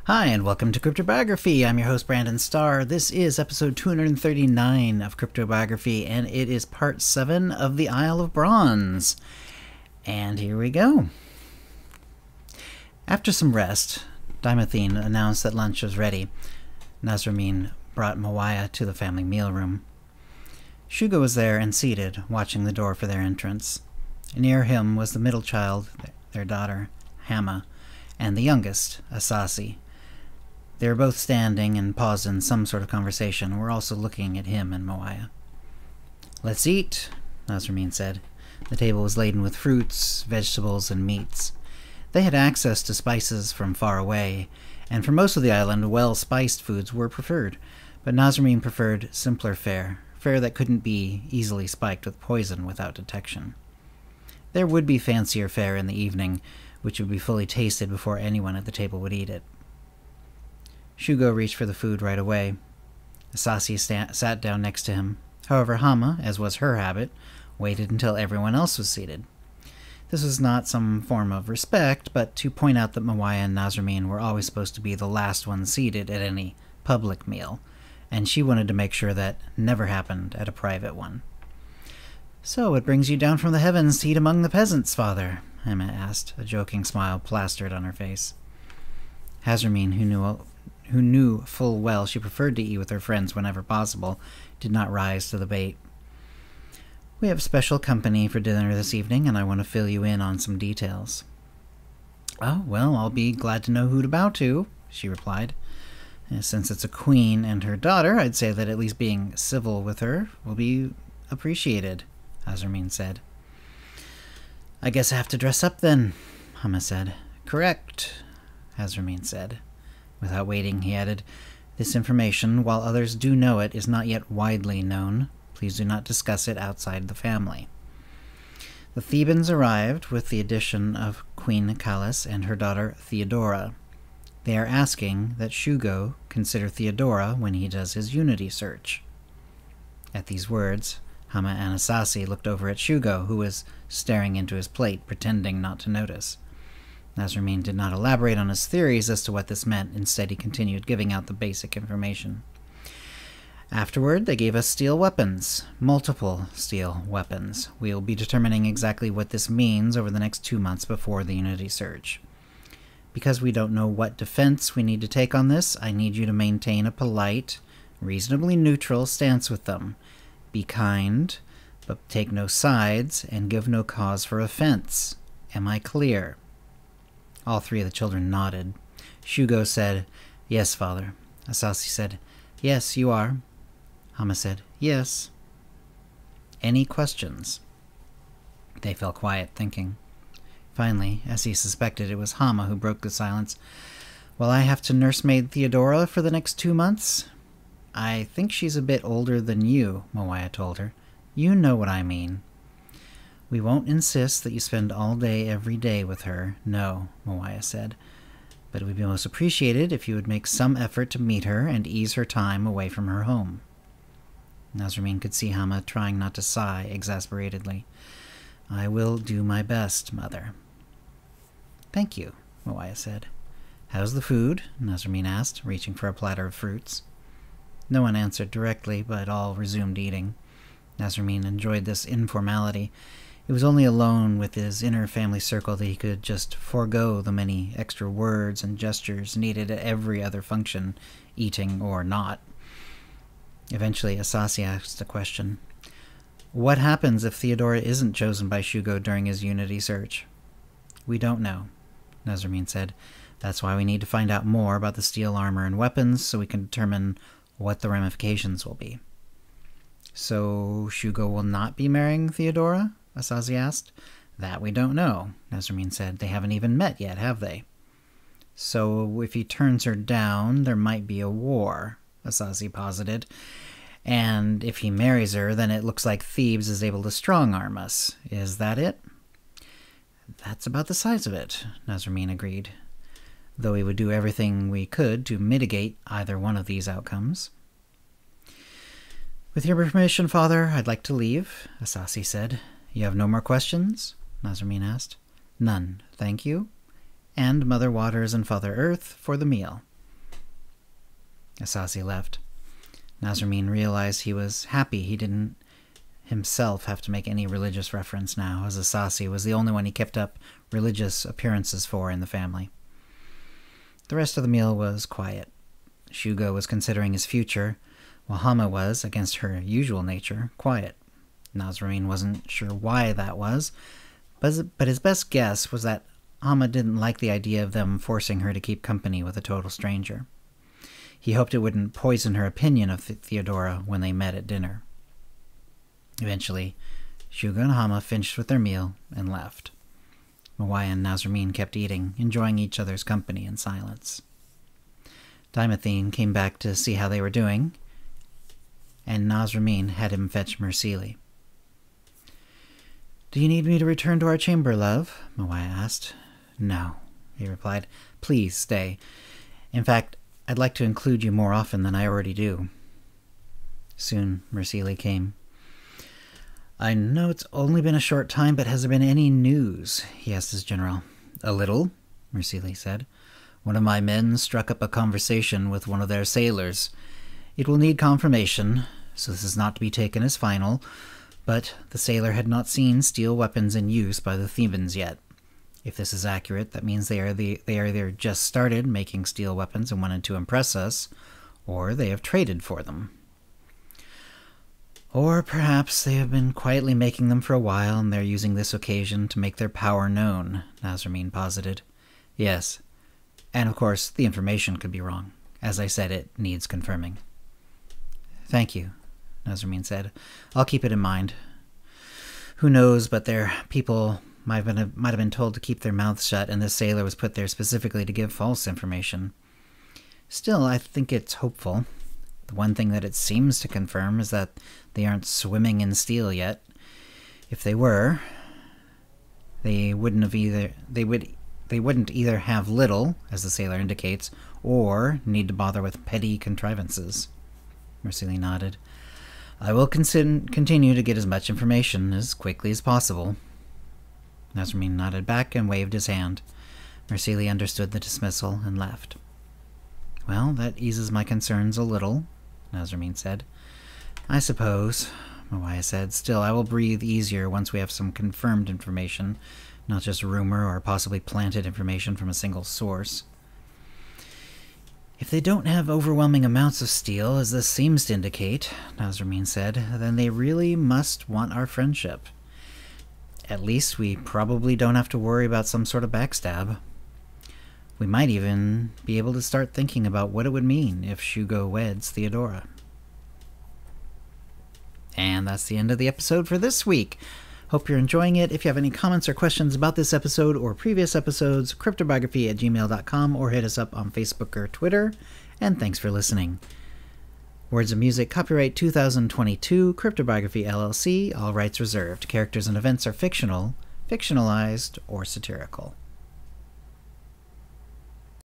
Hi, and welcome to CryptoBiography. I'm your host, Brandon Starr. This is episode 239 of CryptoBiography, and it is part 7 of the Isle of Bronze. And here we go. After some rest, Dimethine announced that lunch was ready. Nasramin brought Mawaya to the family meal room. Shugo was there and seated, watching the door for their entrance. Near him was the middle child, their daughter, Hama, and the youngest, Asasi. They were both standing and paused in some sort of conversation, were also looking at him and Mawaya. "Let's eat," Nasramin said. The table was laden with fruits, vegetables, and meats. They had access to spices from far away, and for most of the island, well-spiced foods were preferred, but Nasramin preferred simpler fare that couldn't be easily spiked with poison without detection. There would be fancier fare in the evening, which would be fully tasted before anyone at the table would eat it. Shugo reached for the food right away. Asasi sat down next to him. However, Hama, as was her habit, waited until everyone else was seated. This was not some form of respect, but to point out that Mawaya and Nasramin were always supposed to be the last ones seated at any public meal, and she wanted to make sure that never happened at a private one. "So, what brings you down from the heavens to eat among the peasants, father?" Hama asked, a joking smile plastered on her face. Nasramin, who knew full well she preferred to eat with her friends whenever possible, did not rise to the bait. "We have special company for dinner this evening, and I want to fill you in on some details." "Oh, well, I'll be glad to know who to bow to," she replied. "Since it's a queen and her daughter, I'd say that at least being civil with her will be appreciated," Nasramin said. "I guess I have to dress up then," Hama said. "Correct," Nasramin said. Without waiting, he added, "This information, while others do know it, is not yet widely known. Please do not discuss it outside the family." The Thebans arrived with the addition of Queen Callis and her daughter Theodora. They are asking that Shugo consider Theodora when he does his unity search. At these words, Hama and Asasi looked over at Shugo, who was staring into his plate, pretending not to notice. Nasramin did not elaborate on his theories as to what this meant. Instead, he continued giving out the basic information. "Afterward, they gave us steel weapons. Multiple steel weapons. We will be determining exactly what this means over the next 2 months before the Unity Surge. Because we don't know what defense we need to take on this, I need you to maintain a polite, reasonably neutral stance with them. Be kind, but take no sides, and give no cause for offense. Am I clear?" All three of the children nodded. Shugo said, "Yes, father." Asasi said, "Yes, you are." Hama said, "Yes." "Any questions?" They fell quiet, thinking. Finally, as he suspected, it was Hama who broke the silence. "Well, I have to nursemaid Theodora for the next 2 months?" "I think she's a bit older than you," Mawaya told her. "You know what I mean." "We won't insist that you spend all day every day with her, no," Mawaya said. "But it would be most appreciated if you would make some effort to meet her and ease her time away from her home." Nasramin could see Hama trying not to sigh exasperatedly. "I will do my best, mother." "Thank you," Mawaya said. "How's the food?" Nasramin asked, reaching for a platter of fruits. No one answered directly, but all resumed eating. Nasramin enjoyed this informality. It was only alone with his inner family circle that he could just forego the many extra words and gestures needed at every other function, eating or not. Eventually, Asasi asked a question. "What happens if Theodora isn't chosen by Shugo during his unity search?" "We don't know," Nasramin said. "That's why we need to find out more about the steel armor and weapons so we can determine what the ramifications will be." "So Shugo will not be marrying Theodora?" Asasi asked. "That we don't know," Nasramin said. "They haven't even met yet, have they?" "So if he turns her down, there might be a war," Asasi posited. "And if he marries her, then it looks like Thebes is able to strong-arm us. Is that it?" "That's about the size of it," Nasramin agreed, though we would do everything we could to mitigate either one of these outcomes. "With your permission, father, I'd like to leave," Asasi said. "You have no more questions?" Nasramin asked. "None, thank you. And Mother Waters and Father Earth for the meal," Asasi left. Nasramin realized he was happy he didn't himself have to make any religious reference now, as Asasi was the only one he kept up religious appearances for in the family. The rest of the meal was quiet. Shugo was considering his future, while Hama was, against her usual nature, quiet. Nasramin wasn't sure why that was, but his best guess was that Hama didn't like the idea of them forcing her to keep company with a total stranger. He hoped it wouldn't poison her opinion of Theodora when they met at dinner. Eventually, Shugo and Hama finished with their meal and left. Mawaya and Nasramin kept eating, enjoying each other's company in silence. Dimathene came back to see how they were doing, and Nasramin had him fetch Mursili. "Do you need me to return to our chamber, love?" Mawaya asked. "No," he replied. "Please stay. In fact, I'd like to include you more often than I already do." Soon Mursili came. "I know it's only been a short time, but has there been any news?" he asked his general. "A little," Mursili said. "One of my men struck up a conversation with one of their sailors. It will need confirmation, so this is not to be taken as final, but the sailor had not seen steel weapons in use by the Thebans yet. If this is accurate, that means they are either just started making steel weapons and wanted to impress us, or they have traded for them. Or perhaps they have been quietly making them for a while, and they're using this occasion to make their power known," Nasramin posited. "Yes, and of course the information could be wrong. As I said, it needs confirming." "Thank you," Nasramin said. "I'll keep it in mind. Who knows, but their people might have been told to keep their mouths shut, and this sailor was put there specifically to give false information. Still, I think it's hopeful. The one thing that it seems to confirm is that they aren't swimming in steel yet. If they were, they wouldn't either have little, as the sailor indicates, or need to bother with petty contrivances." Mursili nodded. "I will continue to get as much information as quickly as possible." Nasramin nodded back and waved his hand. Mursili understood the dismissal and left. "Well, that eases my concerns a little," Nasramin said. "I suppose," Mawaya said. "Still, I will breathe easier once we have some confirmed information, not just rumor or possibly planted information from a single source." "If they don't have overwhelming amounts of steel, as this seems to indicate," Nasramin said, "then they really must want our friendship. At least we probably don't have to worry about some sort of backstab. We might even be able to start thinking about what it would mean if Shugo weds Theodora." And that's the end of the episode for this week. Hope you're enjoying it. If you have any comments or questions about this episode or previous episodes, cryptobiography@gmail.com, or hit us up on Facebook or Twitter. And thanks for listening. Words of music, copyright 2022, CryptoBiography LLC, all rights reserved. Characters and events are fictional, fictionalized, or satirical.